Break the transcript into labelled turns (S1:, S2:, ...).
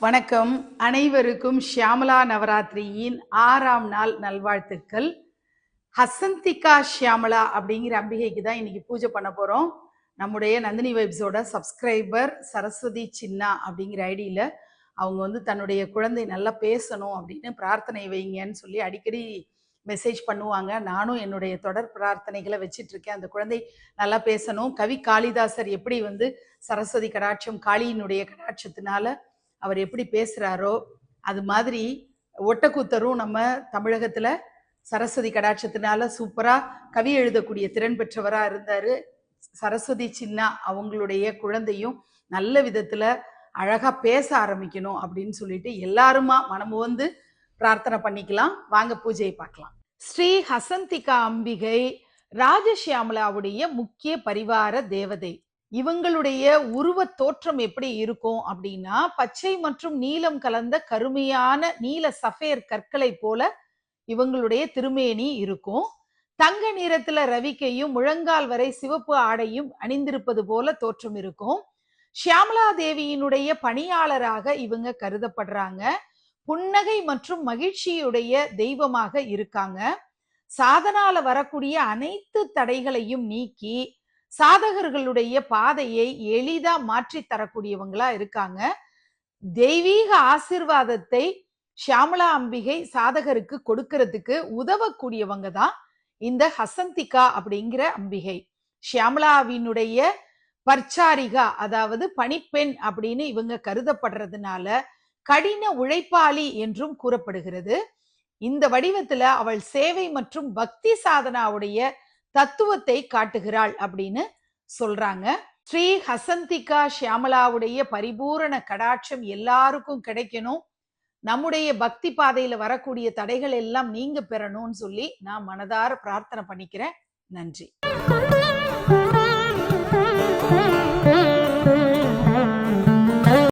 S1: வணக்கம். அனைவருக்கும் ஷியாமலா நவராத்திரியின் 6ஆம் நாள் நல்வாழ்த்துக்கள். ஹசந்திகா ஷியாமலா அப்படிங்கிற அம்பிகைக்கு தான் இன்னைக்கு பூஜை பண்ண போறோம். நம்முடைய நந்தினி வைப்ஸோட சப்ஸ்கிரைபர் சரஸ்வதி சின்னா அப்படிங்கிற ஐடியில அவங்க தன்னுடைய குழந்தை நல்லா பேசணும் அப்படின்னு பிரார்த்தனை வைங்கன்னு சொல்லி அடிக்கடி மெசேஜ் பண்ணுவாங்க. நானும் என்னுடைய தொடர் பிரார்த்தனைகளை வச்சிட்டு இருக்கேன். அந்த குழந்தை நல்லா பேசணும். கவி காளிதாசர் எப்படி சரஸ்வதி கடாட்சம் காளியினுடைய கடாட்சத்தினால அவர் எப்படி பேசுறாரோ அது மாதிரி ஒட்டக்கூத்தரும் நம்ம தமிழகத்துல சரஸ்வதி கடாட்சத்தினால சூப்பரா கவி எழுதக்கூடிய திறன் பெற்றவரா இருந்தாரு. சரஸ்வதி சின்னா அவங்களுடைய குழந்தையும் நல்ல விதத்துல அழகா பேச ஆரம்பிக்கணும் அப்படின்னு சொல்லிட்டு எல்லாருமா மனமு பிரார்த்தனை பண்ணிக்கலாம். வாங்க பூஜையை பார்க்கலாம். ஸ்ரீ ஹசந்திகா அம்பிகை ராஜஷியாமலாவுடைய முக்கிய பரிவார தேவதை. இவங்களுடைய உருவ தோற்றம் எப்படி இருக்கும் அப்படின்னா, பச்சை மற்றும் நீலம் கலந்த கருமையான நீல சஃபேர் கற்களை போல இவங்களுடைய திருமேனி இருக்கும். தங்க நிறத்துல ரவிக்கையும் முழங்கால் வரை சிவப்பு ஆடையும் அணிந்திருப்பது போல தோற்றம் இருக்கும். ஷியாமலா தேவியினுடைய பணியாளராக இவங்க கருதப்படுறாங்க. புன்னகை மற்றும் மகிழ்ச்சியுடைய தெய்வமாக இருக்காங்க. சாதனால வரக்கூடிய அனைத்து தடைகளையும் நீக்கி சாதகர்களுடைய பாதையை எளிதா மாற்றி தரக்கூடியவங்களா இருக்காங்க. தெய்வீக ஆசிர்வாதத்தை ஷியாமலா அம்பிகை சாதகருக்கு கொடுக்கறதுக்கு உதவக்கூடியவங்க தான் இந்த ஹசந்திகா அப்படிங்கிற அம்பிகை. ஷியாமலாவினுடைய பர்ச்சாரிகா, அதாவது பணிப்பெண் அப்படின்னு இவங்க கருதப்படுறதுனால கடின உழைப்பாளி என்றும் கூறப்படுகிறது. இந்த வடிவத்துல அவள் சேவை மற்றும் பக்தி சாதனாவுடைய தத்துவத்தை காட்டுகிறாள் அப்படின்னு சொல்றாங்க. ஸ்ரீ ஹசந்திகா ஷியாமலாவுடைய பரிபூரண கடாட்சம் எல்லாருக்கும் கிடைக்கணும். நம்முடைய பக்தி பாதையில வரக்கூடிய தடைகள் எல்லாம் நீங்க பெறணும்னு சொல்லி நான் மனதார பிரார்த்தனை பண்ணிக்கிறேன். நன்றி.